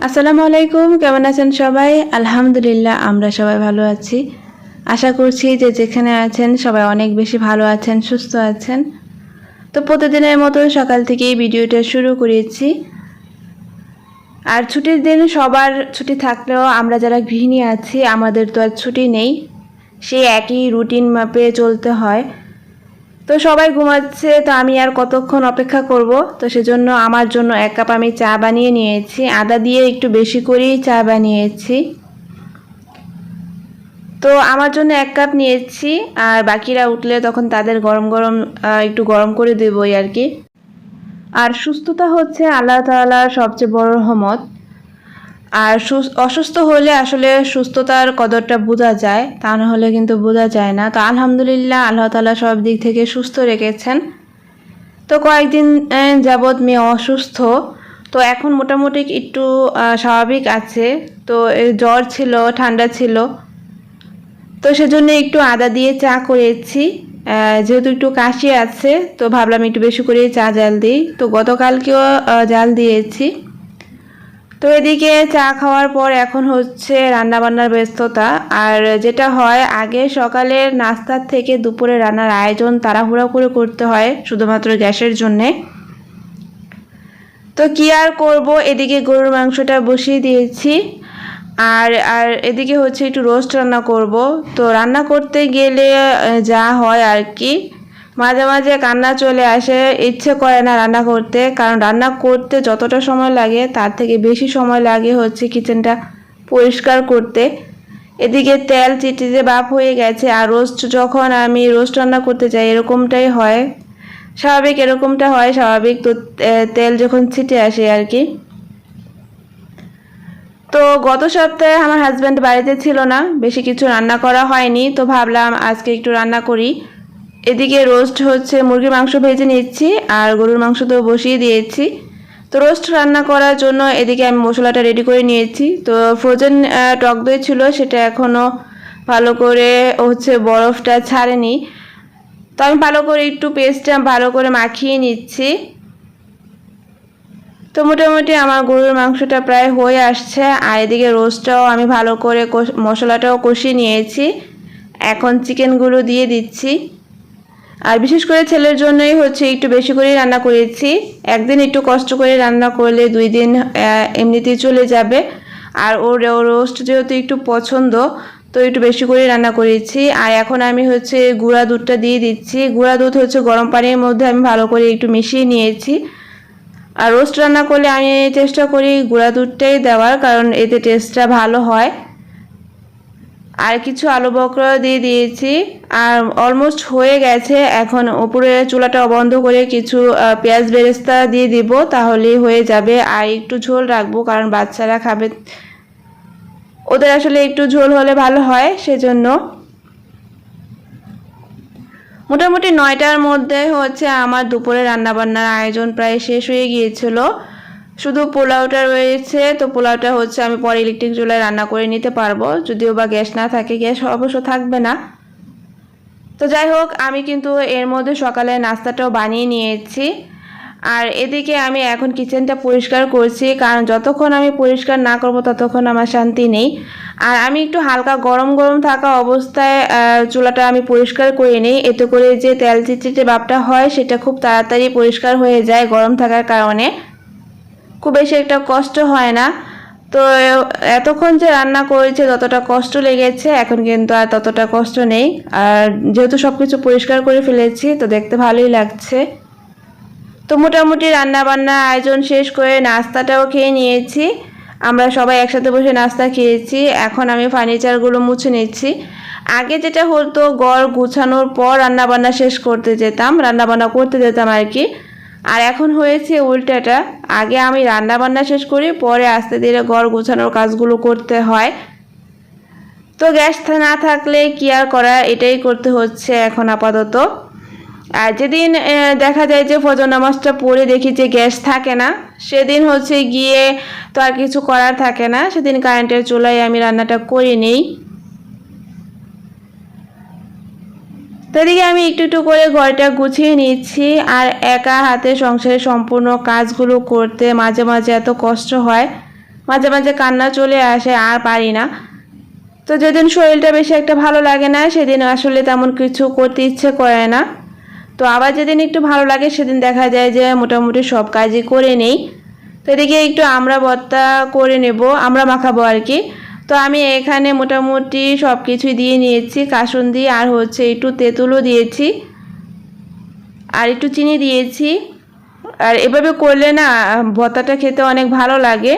আসসালামু আলাইকুম, কেমন আছেন সবাই? আলহামদুলিল্লাহ আমরা সবাই ভালো আছি। আশা করছি যে যেখানে আছেন সবাই অনেক বেশি ভালো আছেন, সুস্থ আছেন। তো প্রতিদিনের মতো সকাল থেকেই ভিডিওটা শুরু করেছি। আর ছুটির দিন সবার ছুটি থাকলেও আমরা যারা গৃহিণী আছি আমাদের তো আর ছুটি নেই, সেই একই রুটিন মাপে চলতে হয়। তো সবাই ঘুমাচ্ছে, তো আমি আর কতক্ষণ অপেক্ষা করব। তো সেজন্য আমার জন্য 1 কাপ আমি চা বানিয়ে নিয়েছি, আদা দিয়ে একটু বেশি করেই চা বানিয়েছি। তো আমার জন্য 1 কাপ নিয়েছি, আর বাকিরা উঠলে তখন তাদের গরম গরম একটু গরম করে দেবই আর কি। আর সুস্থতা হচ্ছে আল্লাহ তাআলার সবচেয়ে বড় রহমত। আর অসুস্থ হলে আসলে সুস্থতার কদরটা বোঝা যায়, তা না হলে কিন্তু বোঝা যায় না। তো আলহামদুলিল্লাহ আল্লাহ তাআলা সব দিক থেকে সুস্থ রেখেছেন। তো কয়েকদিন যাবৎ মেয়ে অসুস্থ, তো এখন মোটামুটি একটু স্বাভাবিক আছে। তো জ্বর ছিল, ঠান্ডা ছিল, তো সেজন্য একটু আদা দিয়ে চা করেছি। যেহেতু একটু কাশি আছে তো ভাবলাম একটু বেশি করে চা জাল দিই। তো গতকালকেও জাল দিয়েছি। তো এদিকে চা খাওয়ার পর এখন হচ্ছে রান্নাবান্নার ব্যস্ততা। আর যেটা হয়, আগে সকালের নাস্তার থেকে দুপুরে রান্নার আয়োজন তাড়াহুড়ো করে করতে হয় শুধুমাত্র গ্যাসের জন্যে। তো কি আর করব, এদিকে গরুর মাংসটা বসিয়ে দিয়েছি। আর আর এদিকে হচ্ছে একটু রোস্ট রান্না করব। তো রান্না করতে গেলে যা হয় আর কি, মাঝে মাঝে কান্না চলে আসে, ইচ্ছে করে না রান্না করতে। কারণ রান্না করতে যতটা সময় লাগে তার থেকে বেশি সময় লাগে হচ্ছে কিচেনটা পরিষ্কার করতে। এদিকে তেল চিটিতে বাপ হয়ে গেছে। আর যখন আমি রোস্ট রান্না করতে যাই এরকমটাই হয়, স্বাভাবিক এরকমটা হয় স্বাভাবিক। তো তেল যখন ছিটে আসে আর কি। তো গত সপ্তাহে আমার হাজব্যান্ড বাড়িতে ছিল না, বেশি কিছু রান্না করা হয়নি। তো ভাবলাম আজকে একটু রান্না করি। এদিকে রোস্ট হচ্ছে, মুরগির মাংস ভেজে নিচ্ছি আর গরুর মাংস তো বসিয়ে দিয়েছি। তো রোস্ট রান্না করার জন্য এদিকে আমি মশলাটা রেডি করে নিয়েছি। তো ফ্রোজেন টক দই ছিল, সেটা এখনও ভালো করে হচ্ছে বরফটা ছাড়েনি। তো আমি ভালো করে একটু পেস্টটা ভালো করে মাখিয়ে নিচ্ছি। তো মোটামুটি আমার গরুর মাংসটা প্রায় হয়ে আসছে। আর এদিকে রোস্টটাও আমি ভালো করে মশলাটাও কষিয়ে নিয়েছি। এখন চিকেনগুলো দিয়ে দিচ্ছি। আর বিশেষ করে ছেলের জন্যই হচ্ছে একটু বেশি করেই রান্না করেছি। একদিন একটু কষ্ট করে রান্না করলে 2 দিন এমনিতেই চলে যাবে। আর ওর রোস্ট যেহেতু একটু পছন্দ, তো একটু বেশি করে রান্না করেছি। আর এখন আমি হচ্ছে গুঁড়া দুধটা দিয়ে দিচ্ছি। গুঁড়া দুধ হচ্ছে গরম পানির মধ্যে আমি ভালো করে একটু মিশিয়ে নিয়েছি। আর রোস্ট রান্না করলে আমি চেষ্টা করি গুঁড়া দুধটাই দেওয়ার, কারণ এতে টেস্টটা ভালো হয়। আর কিছু আলু বকরা দিয়ে দিয়েছি। আর অলমোস্ট হয়ে গেছে। এখন উপরে চুলাটা বন্ধ করে কিছু পেঁয়াজ বেরেস্তা দিয়ে দিব, তাহলেই হয়ে যাবে। আর একটু ঝোল রাখবো, কারণ বাচ্চারা খাবে, ওদের আসলে একটু ঝোল হলে ভালো হয়, সেজন্য। মোটামুটি 9টার মধ্যে হচ্ছে আমার দুপুরে রান্নাবান্নার আয়োজন প্রায় শেষ হয়ে গিয়েছিল। শুধু পোলাওটা রয়েছে। তো পোলাওটা হচ্ছে আমি পরে ইলেকট্রিক চুলায় রান্না করে নিতে পারবো, যদিও বা গ্যাস না থাকে, গ্যাস অবশ্য থাকবে না। তো যাই হোক, আমি কিন্তু এর মধ্যে সকালে নাস্তাটাও বানিয়ে নিয়েছি। আর এদিকে আমি এখন কিচেনটা পরিষ্কার করছি, কারণ যতক্ষণ আমি পরিষ্কার না করব ততক্ষণ আমার শান্তি নেই। আর আমি একটু হালকা গরম গরম থাকা অবস্থায় চুলাটা আমি পরিষ্কার করে নিই। এতে করে যে তেল চিটচিটে ভাবটা হয় সেটা খুব তাড়াতাড়ি পরিষ্কার হয়ে যায় গরম থাকার কারণে, খুব বেশি একটা কষ্ট হয় না। তো এতক্ষণ যে রান্না করেছে যতটা কষ্ট লেগেছে, এখন কিন্তু আর ততটা কষ্ট নেই। আর যেহেতু সব কিছু পরিষ্কার করে ফেলেছি, তো দেখতে ভালোই লাগছে। তো মোটামুটি রান্না বান্না আয়োজন শেষ করে নাস্তাটাও খেয়ে নিয়েছি। আমরা সবাই একসাথে বসে নাস্তা খেয়েছি। এখন আমি ফার্নিচারগুলো মুছে নিচ্ছি। আগে যেটা হতো, ঘর গুছানোর পর রান্নাবান্না শেষ করতে যেতাম, রান্নাবান্না করতে যেতাম আর কি। আর এখন হয়েছে উল্টাটা, আগে আমি রান্নাবান্না শেষ করি, পরে আস্তে ধীরে ঘর গোছানোর কাজগুলো করতে হয়। তো গ্যাস না থাকলে কি আর করা, এটাই করতে হচ্ছে এখন আপাতত। আর যেদিন দেখা যায় যে ফজর নামাজটা পড়ে দেখি যে গ্যাস থাকে না, সেদিন হচ্ছে গিয়ে তো আর কিছু করার থাকে না, সেদিন কারেন্টের চুলায় আমি রান্নাটা করে নিই। তো এদিকে আমি একটু একটু করে ঘরটা গুছিয়ে নিচ্ছি। আর একা হাতে সংসারের সম্পূর্ণ কাজগুলো করতে মাঝে মাঝে এত কষ্ট হয়, মাঝে মাঝে কান্না চলে আসে, আর পারি না। তো যেদিন শরীরটা বেশি একটা ভালো লাগে না সেদিন আসলে তেমন কিছু করতে ইচ্ছে করে না। তো আবার যেদিন একটু ভালো লাগে সেদিন দেখা যায় যে মোটামুটি সব কাজই করে নেই। তো এদিকে একটু আমরা ভর্তা করে নেব, আমরা মাখাবো আর কি। তো আমি এখানে মোটামুটি সব কিছুই দিয়ে নিয়েছি, কাসুন্দি আর হচ্ছে একটু তেঁতুলও দিয়েছি আর একটু চিনি দিয়েছি। আর এভাবে করলে না ভর্তাটা খেতে অনেক ভালো লাগে।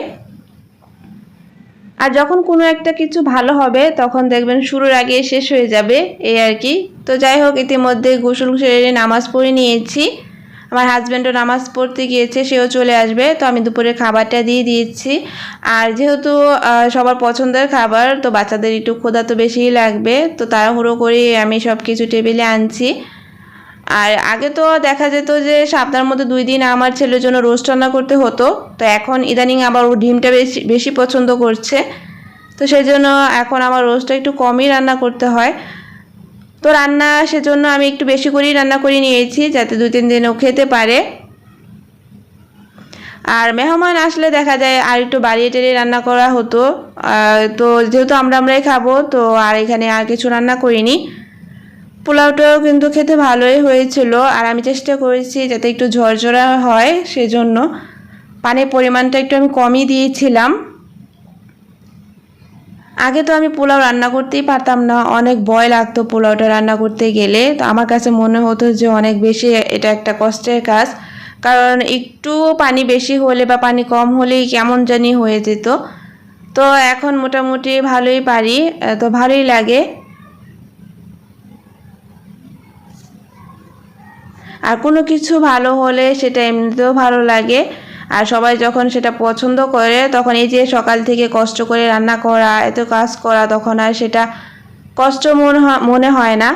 আর যখন কোনো একটা কিছু ভালো হবে তখন দেখবেন শুরুর আগে শেষ হয়ে যাবে, এই আর কি। তো যাই হোক, ইতিমধ্যে গোসল সেরে নামাজ পড়ে নিয়েছি। আমার হাজব্যান্ডও নামাজ পড়তে গিয়েছে, সেও চলে আসবে। তো আমি দুপুরে খাবারটা দিয়ে দিয়েছি। আর যেহেতু সবার পছন্দের খাবার, তো বাচ্চাদের একটু ক্ষুধা তো বেশিই লাগবে, তো তাড়াহুড়ো করে আমি সব কিছু টেবিলে আনছি। আর আগে তো দেখা যেত যে সপ্তাহের মধ্যে 2 দিন আমার ছেলের জন্য রোস্ট রান্না করতে হতো। তো এখন ইদানিং আবার ও ডিমটা বেশি বেশি পছন্দ করছে, তো সেই জন্য এখন আমার রোস্টটা একটু কমই রান্না করতে হয়। তো রান্না সেজন্য আমি একটু বেশি করেই রান্না করে নিয়েছি, যাতে 2-3 দিন ও খেতে পারে। আর মেহমান আসলে দেখা যায় আর একটু বাড়িয়ে টেড়িয়ে রান্না করা হতো। তো যেহেতু আমরাই খাবো, তো আর এখানে আর কিছু রান্না করিনি। পোলাওটাও কিন্তু খেতে ভালোই হয়েছিল, আর আমি চেষ্টা করেছি যাতে একটু ঝরঝরা হয়, সেজন্য পানির পরিমাণটা একটু আমি কমই দিয়েছিলাম। আগে তো আমি পোলাও রান্না করতেই পারতাম না, অনেক ভয় লাগতো পোলাওটা রান্না করতে গেলে। তো আমার কাছে মনে হতো যে অনেক বেশি এটা একটা কষ্টের কাজ, কারণ একটু পানি বেশি হলে বা পানি কম হলেই কেমন জানি হয়ে যেত। তো এখন মোটামুটি ভালোই পারি, তো ভালোই লাগে। আর কোনো কিছু ভালো হলে সেটা এমনিতেও ভালো লাগে। আর সবাই যখন সেটা পছন্দ করে তখন এই যে সকাল থেকে কষ্ট করে রান্না করা, এত কাজ করা, তখন আর সেটা কষ্ট মনে হয় না।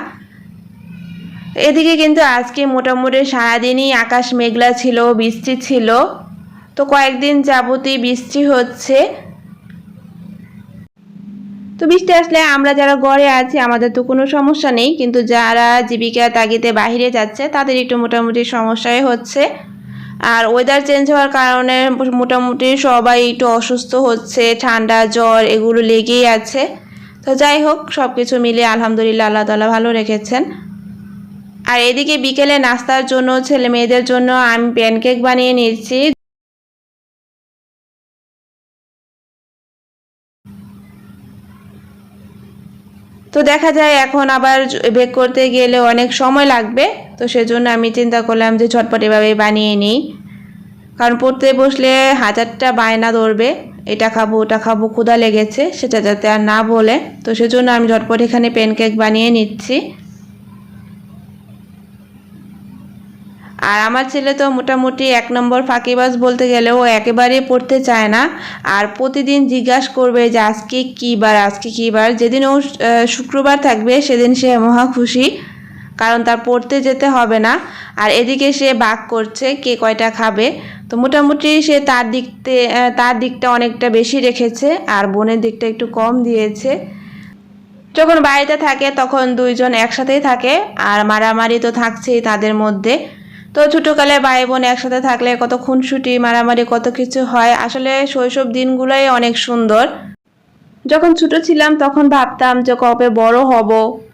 এদিকে কিন্তু আজকে মোটামুটি সারাদিনই আকাশ মেঘলা ছিল, বৃষ্টি ছিল। তো কয়েকদিন যাবতই বৃষ্টি হচ্ছে। তো বৃষ্টি আসলে আমরা যারা ঘরে আছি আমাদের তো কোনো সমস্যা নেই, কিন্তু যারা জীবিকার তাগিদে বাইরে যাচ্ছে তাদের একটু মোটামুটি সমস্যাই হচ্ছে। আর ওয়েদার চেঞ্জ হওয়ার কারণে মোটামুটি সবাই একটু অসুস্থ হচ্ছে, ঠান্ডা জ্বর এগুলো লেগেই আছে। তো যাই হোক, সব কিছু মিলিয়ে আলহামদুলিল্লাহ আল্লাহ তাআলা ভালো রেখেছেন। আর এদিকে বিকেলে নাস্তার জন্য ছেলে মেয়েদের জন্য আমি প্যানকেক বানিয়ে নিয়েছি। তো দেখা যায় এখন আবার বেক করতে গেলে অনেক সময় লাগবে, তো সেজন্য আমি চিন্তা করলাম যে ঝটপট এভাবে বানিয়ে নিই। কারণ পড়তে বসলে হাজারটা বায়না ধরবে, এটা খাবো ওটা খাবো, ক্ষুধা লেগেছে, সেটা যাতে আর না বলে। তো সেজন্য আমি ঝটপট এখানে প্যানকেক বানিয়ে নিচ্ছি। আর আমার ছেলে তো মোটামুটি 1 নম্বর ফাঁকিবাজ বলতে গেলে, ও একেবারেই পড়তে চায় না। আর প্রতিদিন জিজ্ঞাসা করবে যে আজকে কী বার, আজকে কী বার। যেদিন ও শুক্রবার থাকবে সেদিন সে মহা খুশি, কারণ তার পড়তে যেতে হবে না। আর এদিকে সে ভাগ করছে কে কয়টা খাবে। তো মোটামুটি সে তার দিকটা অনেকটা বেশি রেখেছে, আর বোনের দিকটা একটু কম দিয়েছে। যখন বাড়িতে থাকে তখন 2 জন একসাথেই থাকে, আর মারামারি তো থাকছেই তাদের মধ্যে। তো ছোটোকালে ভাই বোন একসাথে থাকলে কত খুনসুটি মারামারি কত কিছু হয়। আসলে শৈশব দিনগুলোই অনেক সুন্দর। যখন ছোট ছিলাম তখন ভাবতাম যে কবে বড় হব,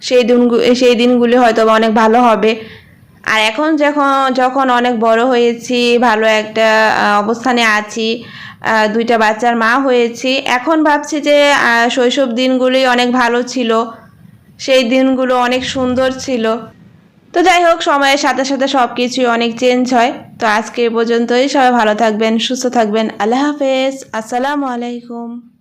সেই দিনগুলি হয়তো অনেক ভালো হবে। আর এখন যখন অনেক বড় হয়েছি, ভালো একটা অবস্থানে আছি, 2টা বাচ্চার মা হয়েছি, এখন ভাবছি যে শৈশব দিনগুলি অনেক ভালো ছিল, সেই দিনগুলো অনেক সুন্দর ছিল। তো যাই হোক, সময়ের সাথে সাথে সব কিছুই অনেক চেঞ্জ হয়। তো আজকে এ পর্যন্তই, সবাই ভালো থাকবেন, সুস্থ থাকবেন। আল্লাহ হাফেজ, আসসালামু আলাইকুম।